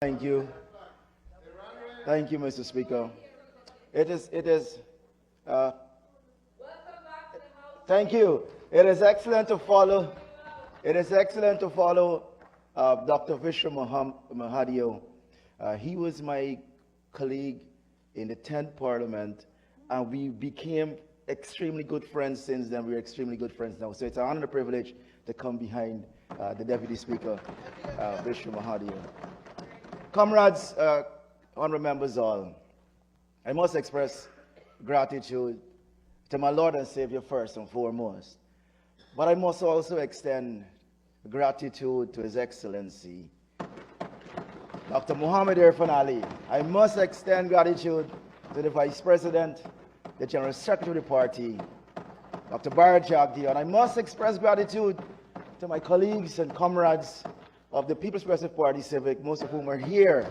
Thank you. Thank you, Mr. Speaker. It is, thank you. It is excellent to follow, Dr. Vishnu Mahadio. He was my colleague in the 10th Parliament, and we became extremely good friends since then. We're extremely good friends now. So it's an honor and a privilege to come behind the Deputy Speaker, Vishnu Mahadio. Comrades, honorable members all, I must express gratitude to my Lord and Savior first and foremost. But I must also extend gratitude to His Excellency, Dr. Muhammad Irfan Ali. I must extend gratitude to the Vice President, the General Secretary of the party, Dr. Bharat Jagdeo. And I must express gratitude to my colleagues and comrades of the People's Progressive Party Civic, most of whom are here.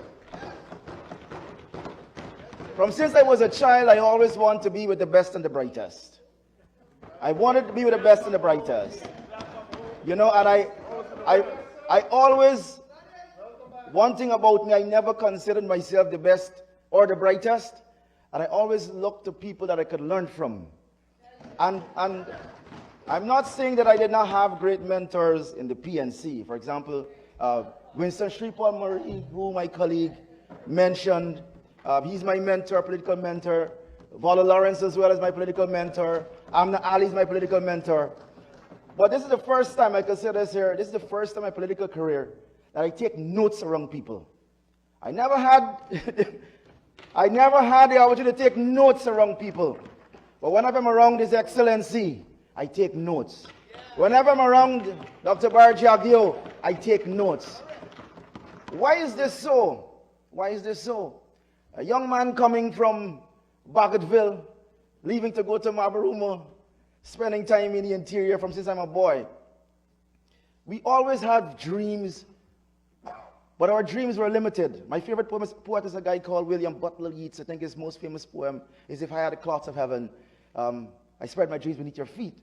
Since I was a child, I always wanted to be with the best and the brightest. I wanted to be with the best and the brightest. You know, and I always, one thing about me, I never considered myself the best or the brightest, and I always looked to people that I could learn from. And I'm not saying that I did not have great mentors in the PNC. For example, Winston Shripal Murray, who my colleague mentioned, he's my mentor, political mentor. Vala Lawrence as well as my political mentor. Amna Ali is my political mentor. But this is the first time, I can say this here, this is the first time in my political career that I take notes around people. I never had the opportunity to take notes around people. But whenever I'm around His Excellency, I take notes. Whenever I'm around Dr. Bharat Jagdeo, I take notes. Why is this so? Why is this so? A young man coming from Baggetville, leaving to go to Mabaruma, spending time in the interior from since I'm a boy. We always had dreams, but our dreams were limited. My favorite poet is a guy called William Butler Yeats. I think his most famous poem is If I Had the Clouds of Heaven, I spread my dreams beneath your feet.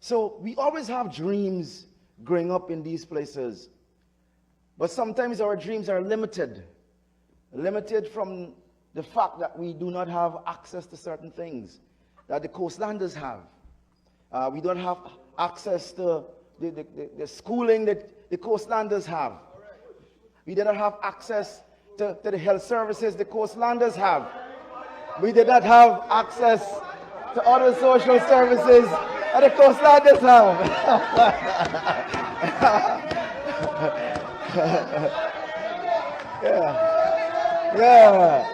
So we always have dreams growing up in these places. But sometimes our dreams are limited. Limited from the fact that we do not have access to certain things that the coastlanders have. We don't have access to the schooling that the coastlanders have. We did not have access to the health services the coastlanders have. We did not have access to other social services that the coastlanders have. Yeah.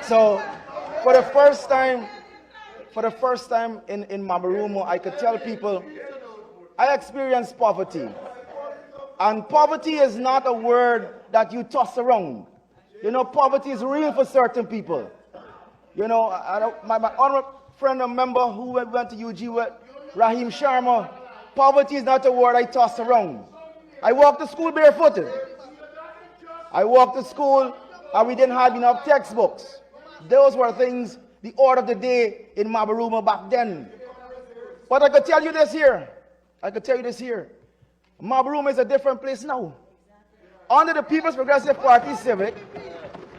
So, for the first time in Mabaruma, I could tell people I experienced poverty. And poverty is not a word that you toss around. You know, poverty is real for certain people. You know, my honorable friend and member who went to UG with, Rahim Sharma, poverty is not a word I toss around. I walked to school barefooted. I walked to school and we didn't have enough textbooks. Those were things, the order of the day in Mabaruma back then. But I could tell you this here. Mabaruma is a different place now. Under the People's Progressive Party Civic,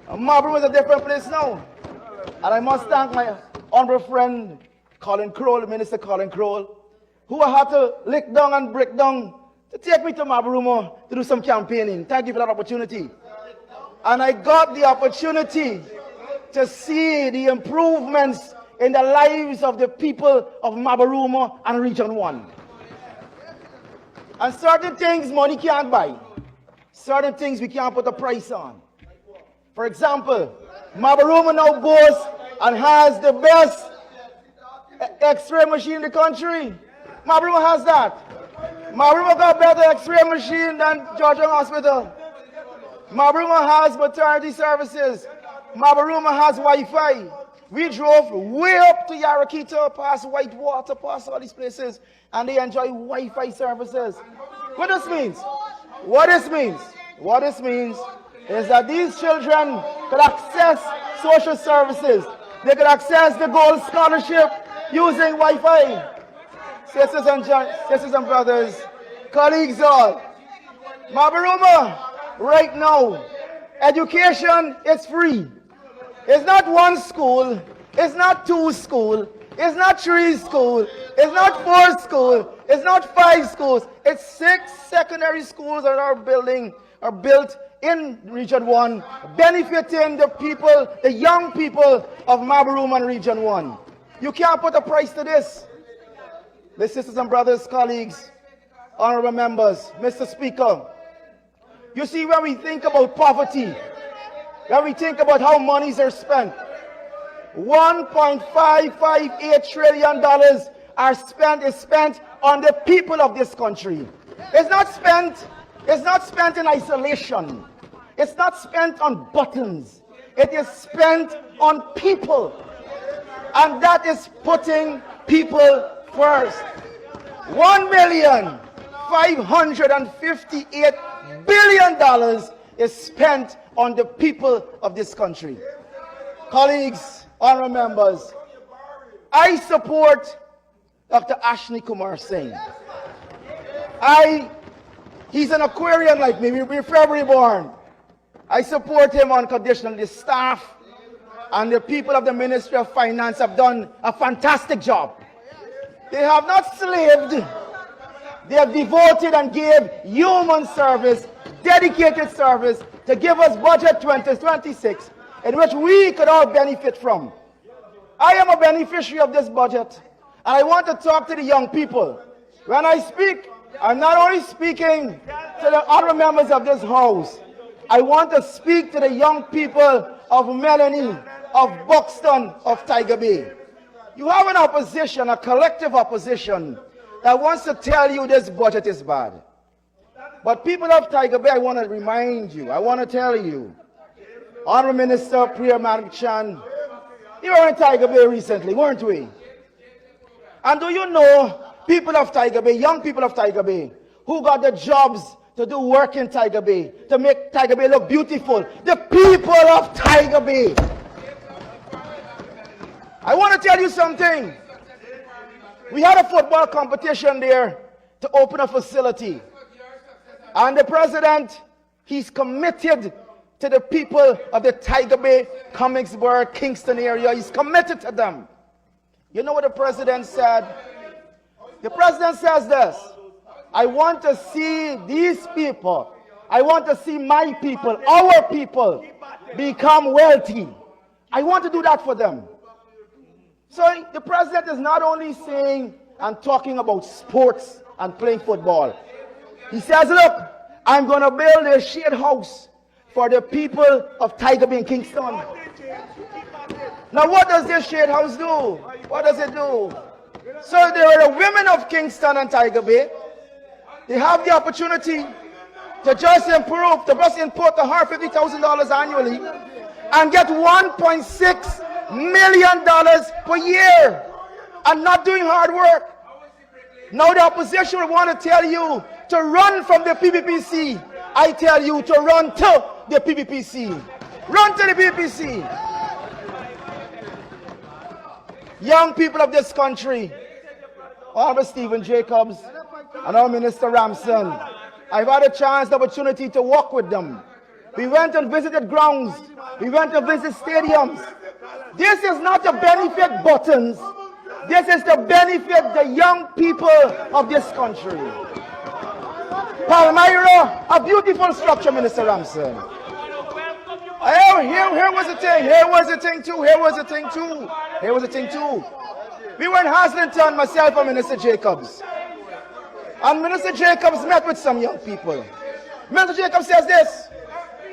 Mabaruma is a different place now. And I must thank my honorable friend, Colin Crowell, Minister Colin Crowell, who I had to lick down and break down to take me to Mabaruma to do some campaigning. Thank you for that opportunity. And I got the opportunity to see the improvements in the lives of the people of Mabaruma and Region 1. And certain things money can't buy. Certain things we can't put a price on. For example, Mabaruma now goes and has the best X-ray machine in the country. Mabaruma has that. Mabaruma got better X-ray machine than Georgia Hospital. Mabaruma has maternity services. Mabaruma has Wi-Fi. We drove way up to Yarakita, past Whitewater, past all these places, and they enjoy Wi-Fi services. What this means is that these children could access social services. They could access the Gold Scholarship using Wi-Fi. Sisters and brothers, colleagues all, Mabaruma right now. Education is free. It's not one school. It's not two schools. It's not three schools. It's not four schools. It's not five schools. It's 6 secondary schools that are built in Region 1, benefiting the people, the young people of Mabaroom and Region 1. You can't put a price to this. My sisters and brothers, colleagues, honorable members, Mr. Speaker, you see, when we think about poverty, when we think about how monies are spent, $1.558 trillion is spent on the people of this country. It's not spent in isolation. It's not spent on buttons. It is spent on people. And that is putting people first. $1,558 billion is spent on the people of this country. Colleagues, honorable members, I support Dr. Ashni Kumar Singh. He's an Aquarian like me. We're February born. I support him unconditionally. The staff and the people of the Ministry of Finance have done a fantastic job. They have not slaved. They have devoted and gave human service, dedicated service to give us budget 2026 in which we could all benefit from. I am a beneficiary of this budget, and I want to talk to the young people. When I speak, I'm not only speaking to the other members of this house. I want to speak to the young people of Melanie, of Buxton, of Tiger Bay. You have an opposition, a collective opposition, that wants to tell you this budget is bad. But people of Tiger Bay, I want to remind you, I want to tell you, Honorable Minister Priya Madikchan, you were in Tiger Bay recently, weren't we? And do you know people of Tiger Bay, young people of Tiger Bay, who got the jobs to do work in Tiger Bay, to make Tiger Bay look beautiful? The people of Tiger Bay. I want to tell you something. We had a football competition there to open a facility. And the president, he's committed to the people of the Tiger Bay, Comicsburg, Kingston area. He's committed to them. You know what the president said? The president says this: I want to see these people, I want to see my people, our people, become wealthy. I want to do that for them. So the president is not only saying and talking about sports and playing football. He says, look, I'm going to build a shade house for the people of Tiger Bay and Kingston. Now what does this shade house do? What does it do? So there are the women of Kingston and Tiger Bay. They have the opportunity to just improve, to just import $150,000 annually and get $1.6 million per year and not doing hard work. Now the opposition will want to tell you to run from the PPPC. I tell you to run to the PPPC. Run to the PPPC. Young people of this country, Honorable Stephen Jacobs and our Minister Ramson, I've had a chance, the opportunity to walk with them. We went and visited grounds. We went to visit stadiums. This is not to benefit buttons. This is to benefit the young people of this country. Palmyra, a beautiful structure, Minister Ramson. Here was the thing. Here was the thing too. Here was the thing too. Here was the thing too. We were in Haslington, myself and Minister Jacobs. And Minister Jacobs met with some young people. Minister Jacobs says this.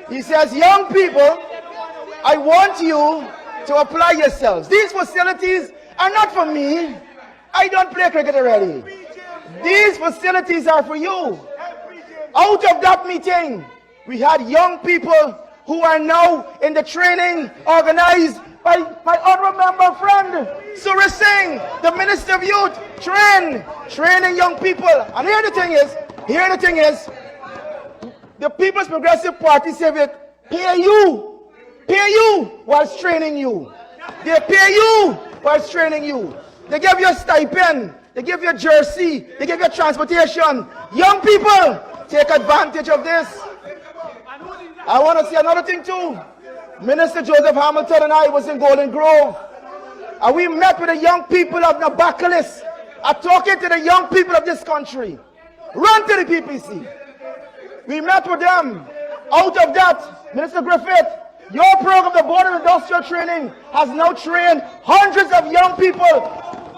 He says, young people, I want you to apply yourselves. These facilities are not for me. I don't play cricket already. These facilities are for you. Out of that meeting, we had young people who are now in the training organized by my honorable member friend, Surya Singh, the Minister of Youth, training young people. And here the thing is, the People's Progressive Party Civic pay you whilst training you. They pay you whilst training you. They give you a stipend, they give you a jersey, they give you transportation. Young people, take advantage of this. I want to say another thing too. Minister Joseph Hamilton and I was in Golden Grove, and we met with the young people of Nabakalis. I'm talking to the young people of this country. Run to the PPC. We met with them. Out of that, Minister Griffith, your program, the Board of Industrial Training, has now trained hundreds of young people,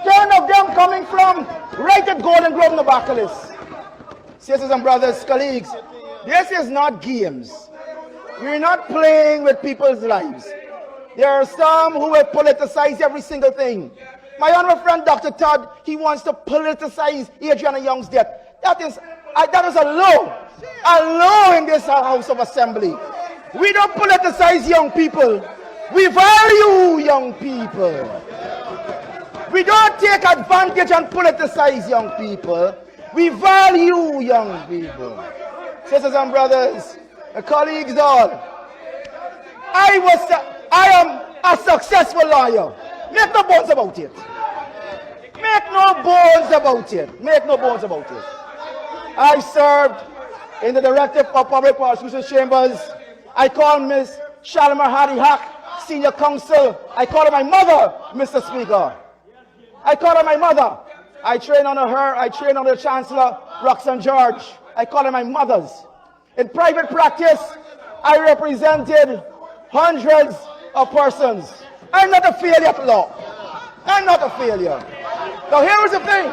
10 of them coming from right at Golden Grove, Nabakalis. Sisters and brothers, colleagues, this is not games. We're not playing with people's lives. There are some who will politicize every single thing. My honorable friend, Dr. Todd, he wants to politicize Adriana Young's death. That is a law in this House of Assembly. We don't politicize young people. We value young people. We don't take advantage and politicize young people. We value young people. Sisters and brothers, colleagues all, I am a successful lawyer. Make no bones about it. Make no bones about it. Make no bones about it. I served in the Directorate of Public Prosecution Chambers. I call Ms. Shalimar Hadi Hack, Senior Counsel. I call her my mother, Mr. Speaker. I call her my mother. I train under her. I train under the Chancellor, Roxanne George. I call her my mothers. In private practice, I represented hundreds of persons. I'm not a failure at law. I'm not a failure. Now here is the thing.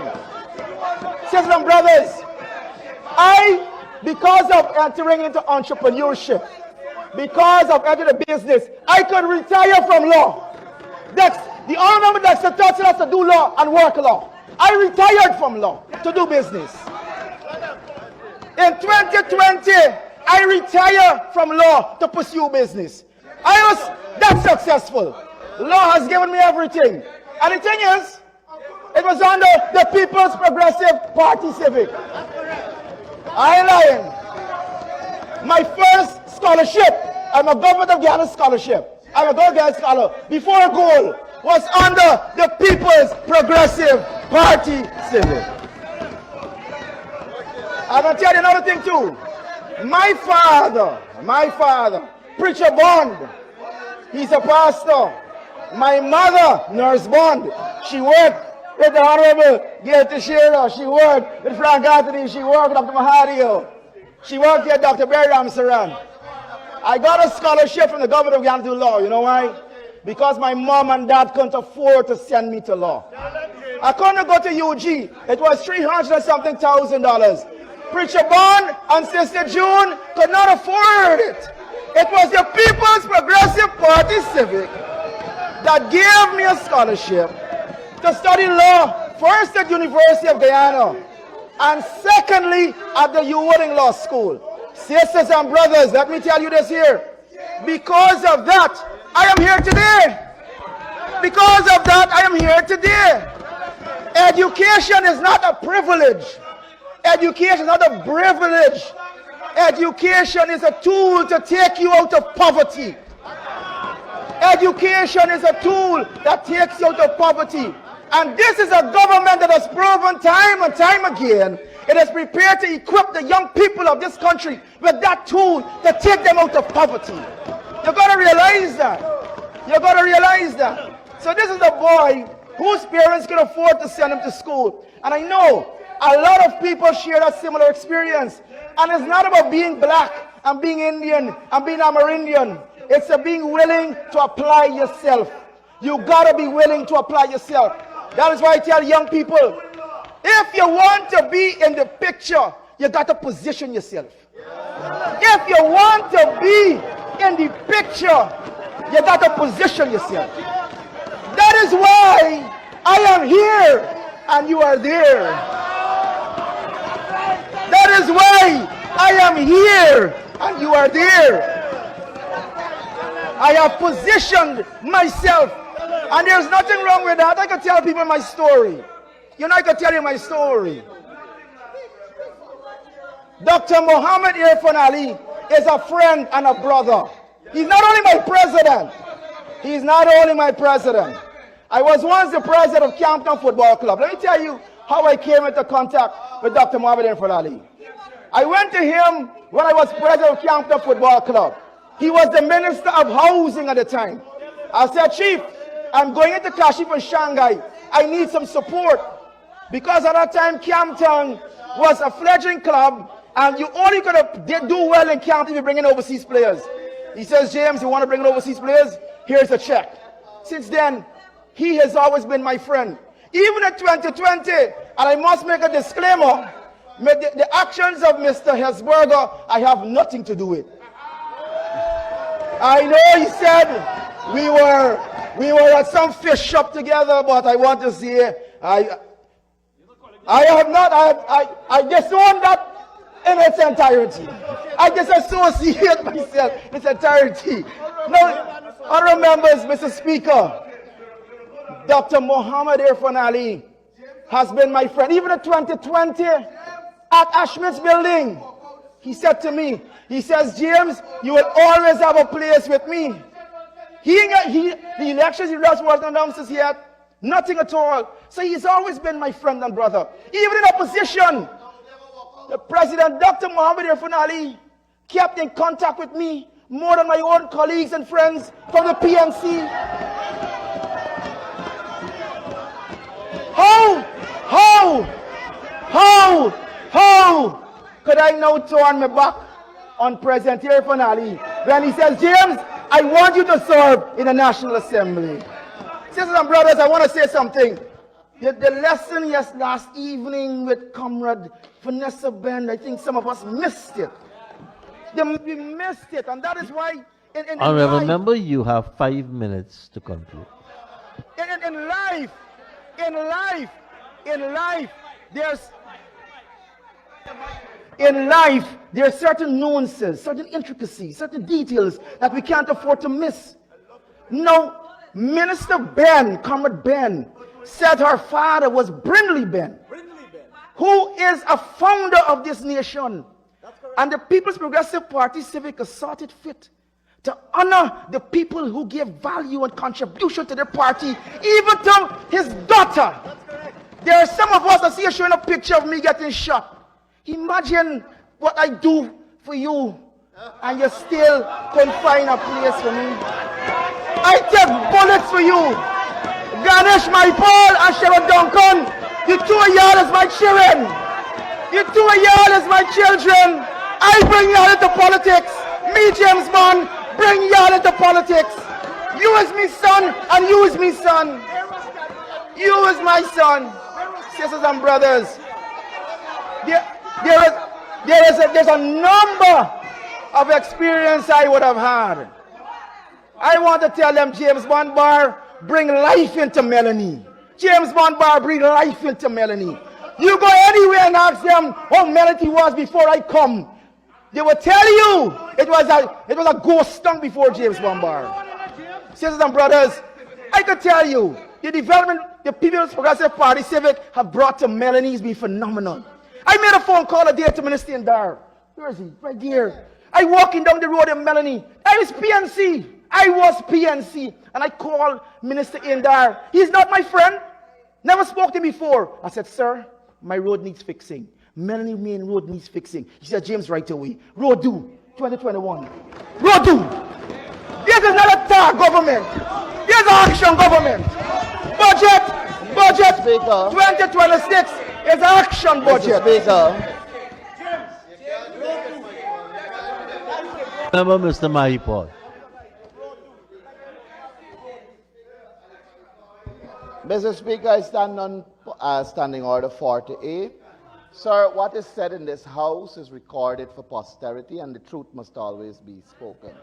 Sisters and brothers, because of entering into entrepreneurship, because of entering the business, I could retire from law. That's the honorable Dexter taught us to do law and work law. I retired from law to do business. In 2020, I retired from law to pursue business. I was that successful. Law has given me everything. And the thing is, it was under the People's Progressive Party Civic. I ain't lying. My first scholarship, I'm a Government of Ghana scholarship. I'm a Ghana scholar. Before goal was under the People's Progressive Party Civic. I'm going to tell you another thing too. My father, Preacher Bond, he's a pastor. My mother, Nurse Bond, she worked with the Honorable Gail Teixeira. She worked with Frank Anthony. She worked with Dr. Mahadio. She worked with Dr. Barry Ramsaran. I got a scholarship from the government of Ghana to law. You know why? Because my mom and dad couldn't afford to send me to law. I couldn't go to UG. It was $300 and something thousand. Preacher Bond and Sister June could not afford it. It was the People's Progressive Party Civic that gave me a scholarship to study law, first at University of Guyana, and secondly at the Ewing Law School. Sisters and brothers, let me tell you this here. Because of that, I am here today. Because of that, I am here today. Education is not a privilege. Education is not a privilege. Education is a tool to take you out of poverty. Education is a tool that takes you out of poverty. And this is a government that has proven time and time again, it is prepared to equip the young people of this country with that tool to take them out of poverty. You've got to realize that. You've got to realize that. So this is a boy whose parents can afford to send him to school. And I know a lot of people share that similar experience. And it's not about being black and being Indian and being Amerindian. It's being willing to apply yourself. You got to be willing to apply yourself. That is why I tell young people, if you want to be in the picture, you got to position yourself. If you want to be in the picture, you got to position yourself. That is why I am here and you are there. That is why I am here and you are there. I have positioned myself, and there's nothing wrong with that. I can tell people my story. You know, I can tell you my story. Dr. Muhammad Irfan Ali is a friend and a brother. He's not only my president. He's not only my president. I was once the president of Campton Football Club. Let me tell you how I came into contact with Dr. Muhammad Irfan Ali. I went to him when I was president of Campton Football Club. He was the Minister of Housing at the time. I said, Chief, I'm going into Kashi for Shanghai. I need some support. Because at that time, Camptown was a fledgling club, and you only could do well in Camptown if you bring in overseas players. He says, James, you want to bring in overseas players? Here's a check. Since then, he has always been my friend. Even in 2020, and I must make a disclaimer, the actions of Mr. Hesberger, I have nothing to do with. I know he said we were at some fish shop together, but I want to say I disown that in its entirety. I disassociate myself in its entirety. Now, honorable members, Mr. Speaker, Dr. Muhammad Irfan Ali has been my friend. Even in 2020, at Ashmit's building, he said to me, he says, James, you will always have a place with me. The elections results wasn't announced yet. Nothing at all. So he's always been my friend and brother. Even in opposition, the President, Dr. Muhammad Irfan Ali, kept in contact with me more than my own colleagues and friends from the PNC. How could I now turn my back on President Irfan Ali when he says, James, I want you to serve in the National Assembly? Sisters and brothers, I want to say something. The lesson last evening with Comrade Vanessa Ben, I think some of us missed it. We missed it, and that is why Honorable member, you have 5 minutes to conclude. In life, there are certain nuances, certain intricacies, certain details that we can't afford to miss. No, Minister Ben, Comrade Ben, said her father was Brindley Ben, who is a founder of this nation. And the People's Progressive Party Civic saw it fit to honor the people who gave value and contribution to the party, even to his daughter. There are some of us that see you showing a picture of me getting shot. Imagine what I do for you, and you still couldn't find a place for me. I take bullets for you. Ganesh, my Paul, and Cheryl Duncan, you two of y'all is my children. You two of y'all is my children. I bring y'all into politics. Me, James Bond, bring y'all into politics. You is me son, and you is me son. You is my son. Sisters and brothers, there's a number of experience I would have had. I want to tell them, James Bond Bar, bring life into Melanie. James Bond Bar, bring life into Melanie. You go anywhere and ask them how Melanie was before I come. They will tell you it was a ghost town before James Bond Bar. Sisters and brothers, I could tell you, the development the People's Progressive Party Civic have brought to Melanie's been phenomenal. I made a phone call a day to Minister Indar. Where is he? Right here. I walking down the road in Melanie. I was PNC. And I called Minister Indar. He's not my friend. Never spoke to him before. I said, sir, my road needs fixing. Melanie Main Road needs fixing. He said, James, right away. Road due, 2021. Road due. This is not a TAR government. This is action government. Budget, Speaker. 2026 is action budget. Member Mr. Mahipal. Mr. Speaker, I stand on Standing Order 48. Sir, what is said in this House is recorded for posterity, and the truth must always be spoken.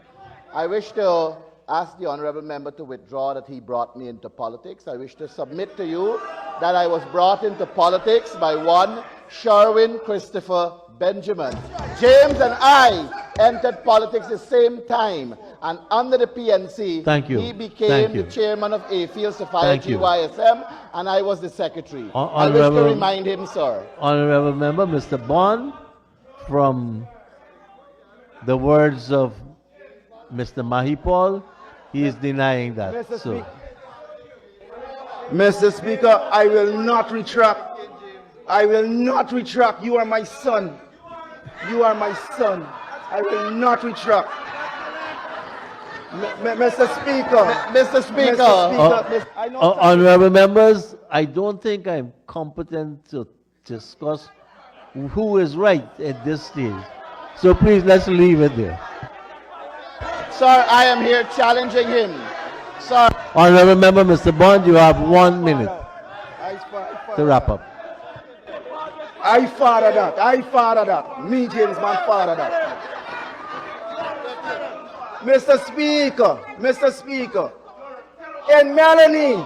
I wish to ask the honourable member to withdraw that he brought me into politics. I wish to submit to you that I was brought into politics by one Sherwin Christopher Benjamin. James and I entered politics the same time, and under the PNC, he became the chairman of AFIEL Sophia GYSM, and I was the secretary. I wish to remind him, sir. Honourable member, Mr. Bond, from the words of Mr. Mahipal, he is denying that. Mr. Speaker, I will not retract. I will not retract. You are my son. You are my son. I will not retract. Mr. Speaker. Mr. Speaker. I know Honorable members, I don't think I'm competent to discuss who is right at this stage. So please, let's leave it there. Sir, I am here challenging him. Sir, Honorable member, Mr. Bond, you have 1 minute to wrap up. I father that. I father that. Me, James, man, father that. Mr. Speaker, in Melanie,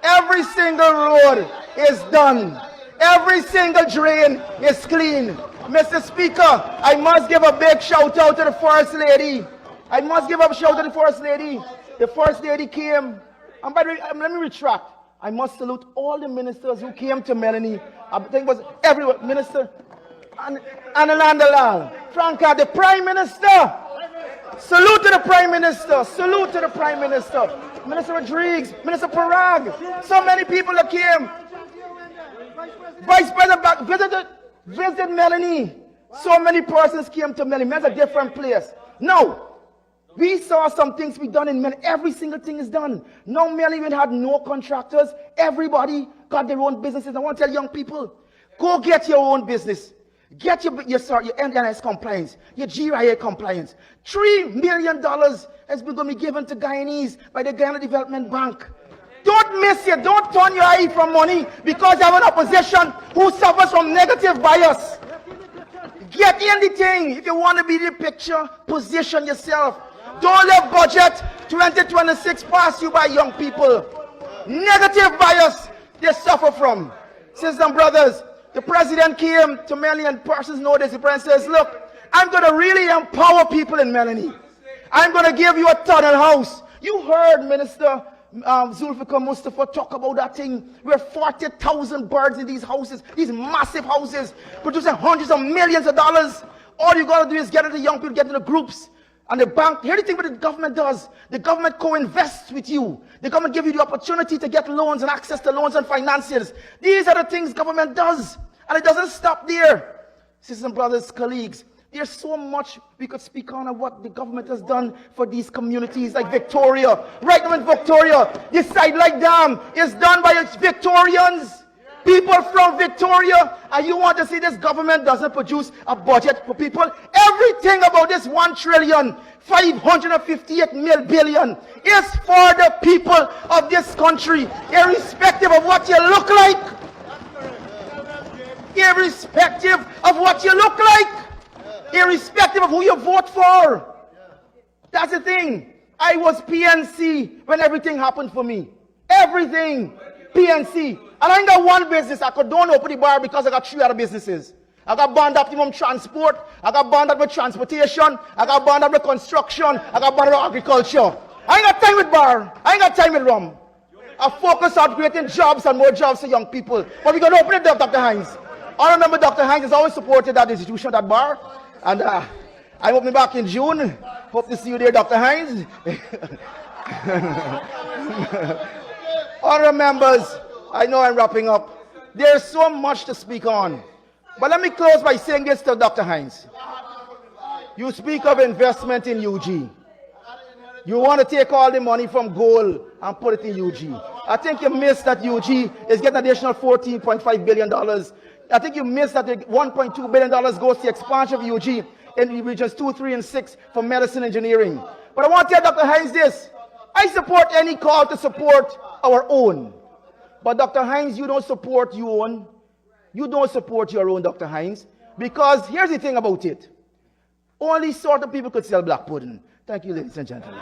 every single road is done. Every single drain is clean. Mr. Speaker, I must give a big shout out to the First Lady. The First Lady came, and by the way, let me retract. I must salute all the ministers who came to Melanie. I think it was everyone, Minister Annaland, Franca, the Prime Minister. Salute to the Prime Minister. Minister Rodriguez, Minister Parag. So many people that came. Vice President visited Melanie. So many persons came to Melanie. It's a different place. Now, we saw some things be done in Melanie. Every single thing is done. Now Melanie even had no contractors. Everybody got their own businesses. I want to tell young people, go get your own business. Get your NDNS compliance, your GIA compliance. $3 million is going to be given to Guyanese by the Guyana Development Bank. Don't miss it. Don't turn your eye from money because you have an opposition who suffers from negative bias. Get in the thing. If you want to be in the picture, position yourself. Don't let budget 2026 pass you by, young people. Negative bias they suffer from. Sisters and brothers, the president came to Melanie and persons know this. The president says, look, I'm going to really empower people in Melanie. I'm going to give you a tunnel house. You heard Minister Zulfikar Mustafa talk about that thing where 40,000 birds in these houses, these massive houses, producing hundreds of millions of dollars. All you got to do is get into young people, get into groups. And the bank, here's the thing what the government does. The government co-invests with you. The government gives you the opportunity to get loans and access to loans and finances. These are the things government does. And it doesn't stop there. Sisters and brothers, colleagues, there's so much we could speak on of what the government has done for these communities like Victoria. Right now in Victoria, this Sidelight Dam is done by Victorians. People from Victoria, and you want to see this government doesn't produce a budget for people? Everything about this 1,558 billion is for the people of this country, irrespective of what you look like. Irrespective of what you look like. Irrespective of who you vote for. That's the thing. I was PNC when everything happened for me. Everything. PNC. And I ain't got one business. I could don't open the bar because I got 3 other businesses. I got bound up with transport. I got bound up with transportation. I got bound up with construction. I got bound up with agriculture. I ain't got time with bar. I ain't got time with rum. I focus on creating jobs and more jobs for young people. But we're going to open it up, Dr. Hines. I remember Dr. Hines has always supported that institution, that bar. And I'm opening back in June. Hope to see you there, Dr. Hines. Other members, I know I'm wrapping up. There's so much to speak on. But let me close by saying this to Dr. Hines. You speak of investment in UG. You want to take all the money from gold and put it in UG. I think you missed that UG is getting an additional $14.5 billion. I think you missed that the $1.2 billion goes to the expansion of UG in regions 2, 3, and 6 for medicine engineering. But I want to tell Dr. Hines this. I support any call to support our own. But Dr. Hines, you don't support your own. You don't support your own, Dr. Hines. Because here's the thing about it. Only certain people could sell black pudding. Thank you, ladies and gentlemen.